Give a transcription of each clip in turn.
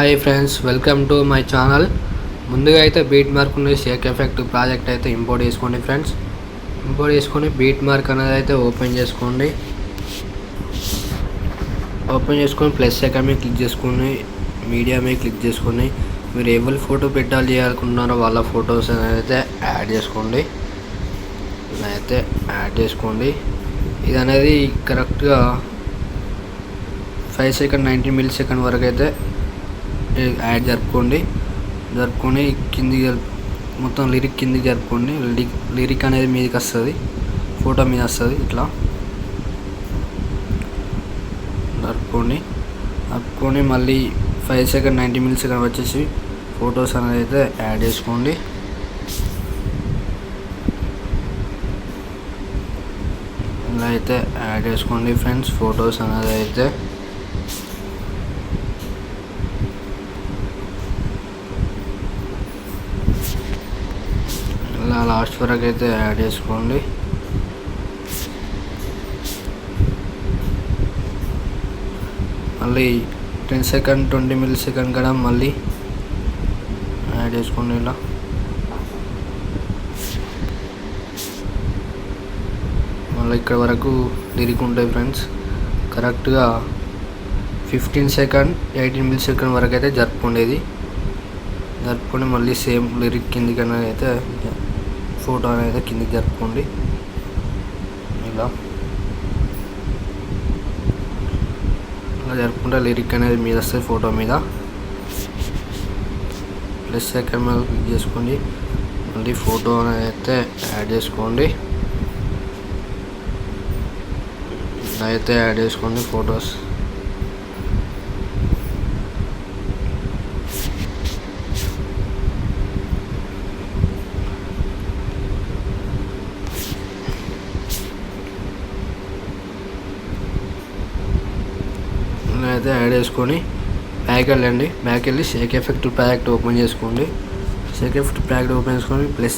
Hi friends, welcome to my channel. ముందుగా అయితే beat mark ఉన్న షేక్ ఎఫెక్ట్ ప్రాజెక్ట్ అయితే ఇంపోర్ట్ చేసుకోండి ఫ్రెండ్స్. ఇంపోర్ట్ చేసుకొని బీట్ మార్క్ అనేది అయితే ఓపెన్ చేసుకోండి. ఓపెన్ చేసుకొని ప్లస్ ఐకాన్ మీద క్లిక్ చేసుకొని మీడియా మీద క్లిక్ చేసుకొని మీరు ఎవరి ఫోటో పెట్టాలి చేయాలనుకుంటున్నారో వాళ్ళ ఫొటోస్ అనేది అయితే యాడ్ చేసుకోండి. ఇలా అయితే యాడ్ చేసుకోండి. ఇది అనేది కరెక్ట్గా 5 సెకండ్ 90 మిల్లీ సెకండ్ వరకు అయితే యాడ్ జరుపుకొని కింది మొత్తం లిరిక్ కిందికి జరుపుకోండి. లిరిక్ అనేది మీదకి వస్తుంది, ఫోటో మీద వస్తుంది. ఇట్లా జరుపుకొని మళ్ళీ 5 సెకండ్ 90 మిల్లీ సెకండ్ వచ్చేసి ఫొటోస్ అనేది అయితే యాడ్ చేసుకోండి. ఇలా అయితే యాడ్ చేసుకోండి ఫ్రెండ్స్. ఫొటోస్ అనేది అయితే ఇలా లాస్ట్ వరకు అయితే యాడ్ చేసుకోండి. మళ్ళీ 10 సెకండ్ 20 మిల్లీ సెకండ్ కూడా మళ్ళీ యాడ్ చేసుకోండి. ఇలా మళ్ళీ ఇక్కడ వరకు లిరిక్ ఉంటాయి ఫ్రెండ్స్. కరెక్ట్గా 15 సెకండ్ 18 మిల్లీ సెకండ్ వరకు అయితే జరుపుకొని మళ్ళీ సేమ్ లిరిక్ కిందికి అనేది అయితే ఫోటో అనేది కిందికి జరుపుకోండి. ఇలా జరుపుకుంటే లిరిక్ అనేది మీద వస్తుంది. ఫోటో మీద ప్లస్ సెకండ్ మీద క్లిక్ చేసుకోండి. మళ్ళీ ఫోటో అనేది అయితే యాడ్ చేసుకోండి. ఇలా అయితే యాడ్ చేసుకోండి ఫొటోస్. అయితే యాడ్ చేసుకొని బ్యాక్ వెళ్ళి షేక్ ఎఫెక్ట్ ప్యాకెట్ ఓపెన్ చేసుకోండి. షేక్ ఎఫెక్ట్ ప్యాకెట్ ఓపెన్ చేసుకొని ప్లస్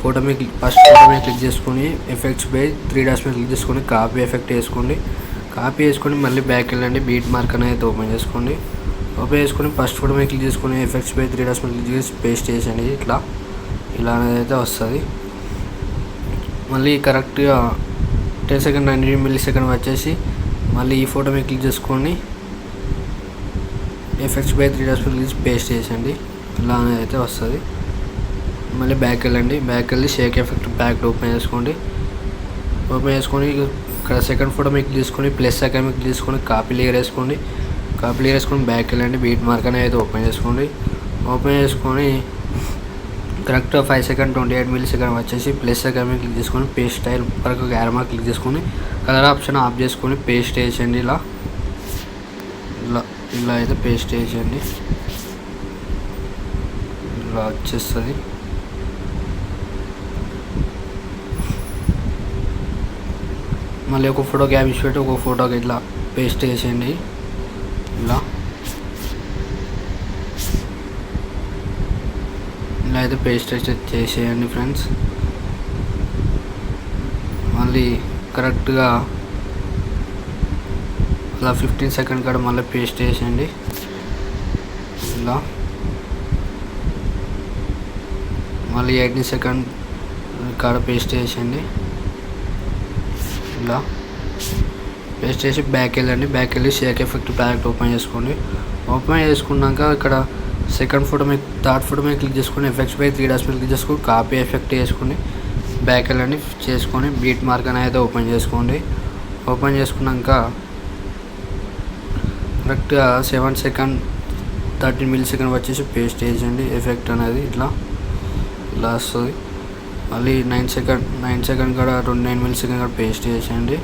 ఫోటో మీద ఫస్ట్ ఫోటో మీద క్లిక్ చేసుకొని ఎఫెక్ట్స్ పై 3 డాట్స్ మీద క్లిక్ చేసుకొని కాపీ ఎఫెక్ట్ వేసుకొని మళ్ళీ బ్యాక్ వెళ్ళండి. బీట్ మార్క్ అనేది ఓపెన్ చేసుకొని ఫస్ట్ ఫోటో మీద క్లిక్ చేసుకొని ఎఫెక్ట్స్ పై 3 డాట్స్ మీద క్లిక్ చేసి పేస్ట్ చేసేయండి. ఇలా అనేది అయితే వస్తుంది. మళ్ళీ కరెక్ట్గా 10 సెకండ్ 90 మిల్లీ సెకండ్ వచ్చేసి మళ్ళీ ఈ ఫోటో మీద క్లిక్ చేసుకొని ఎఫెక్ట్స్ పై 3 డాట్స్ మీద పేస్ట్ చేసేయండి. ఇలా అనేది అయితే వస్తుంది. మళ్ళీ బ్యాక్ వెళ్ళి షేక్ ఎఫెక్ట్ ప్యాకెట్ ఓపెన్ చేసుకొని ఇక్కడ సెకండ్ ఫోటో మీకు తీసుకొని ప్లస్ సెకండ్ మీకు తీసుకొని కాపీ లేయర్ వేసుకొని బ్యాక్ వెళ్ళండి. బీట్ మార్క్ అనేది అయితే ఓపెన్ చేసుకొని కరెక్ట్గా 5 సెకండ్ 28 మిల్లీ సెకండ్ వచ్చేసి ప్లస్ సెకండ్ మీద క్లిక్ చేసుకొని పేస్ట్ స్టైల్ వరకు యారో మార్క్ క్లిక్ చేసుకొని కలర్ ఆప్షన్ ఆఫ్ చేసుకొని పేస్ట్ వేసేయండి. ఇలా అయితే పేస్ట్ వేసేయండి. ఇలా వచ్చేస్తుంది. మళ్ళీ ఒక ఫోటో గ్యాప్ ఇచ్చిపెట్టి ఒక ఫోటోకి ఇట్లా పేస్ట్ వేసేయండి. ఇలా అయితే పేస్ట్ చేసేయండి ఫ్రెండ్స్. మళ్ళీ కరెక్ట్గా అలా 15 సెకండ్ కాడ మళ్ళీ పేస్ట్ వేసేయండి. ఇలా మళ్ళీ 18 సెకండ్ కాడ పేస్ట్ వేసేయండి. ఇలా పేస్ట్ చేసి బ్యాక్ వెళ్ళి షేక్ ఎఫెక్ట్ ప్యాకెట్ ఓపెన్ చేసుకున్నాక ఇక్కడ సెకండ్ ఫోటో మీద థర్డ్ ఫోటో మీద క్లిక్ చేసుకొని ఎఫెక్ట్స్ పై 3 డాట్స్ మీద క్లిక్ చేసుకొని కాపీ ఎఫెక్ట్ వేసుకొని బ్యాక్ చేసుకొని బీట్ మార్క్ అనేది ఓపెన్ చేసుకున్నాక కరెక్ట్గా 7 సెకండ్ 13 మిల్లీ సెకండ్ వచ్చేసి పేస్ట్ వేసేయండి. ఎఫెక్ట్ అనేది ఇలా వస్తుంది. మళ్ళీ 9 సెకండ్ కూడా 29 మిల్లీ సెకండ్ కూడా పేస్ట్ చేసేయండి.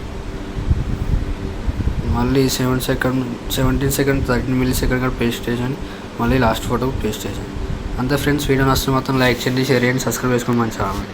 మళ్ళీ 17 సెకండ్ 13 మిల్లీ సెకండ్ కూడా పేస్ట్ చేసేయండి. మళ్ళీ లాస్ట్ ఫోటో పేస్ట్ చేసేయండి. అంతే ఫ్రెండ్స్. వీడియో నచ్చితే మొత్తం లైక్ చేయండి, షేర్ చేయండి, సబ్స్క్రైబ్ చేసుకోండి మన ఛానల్.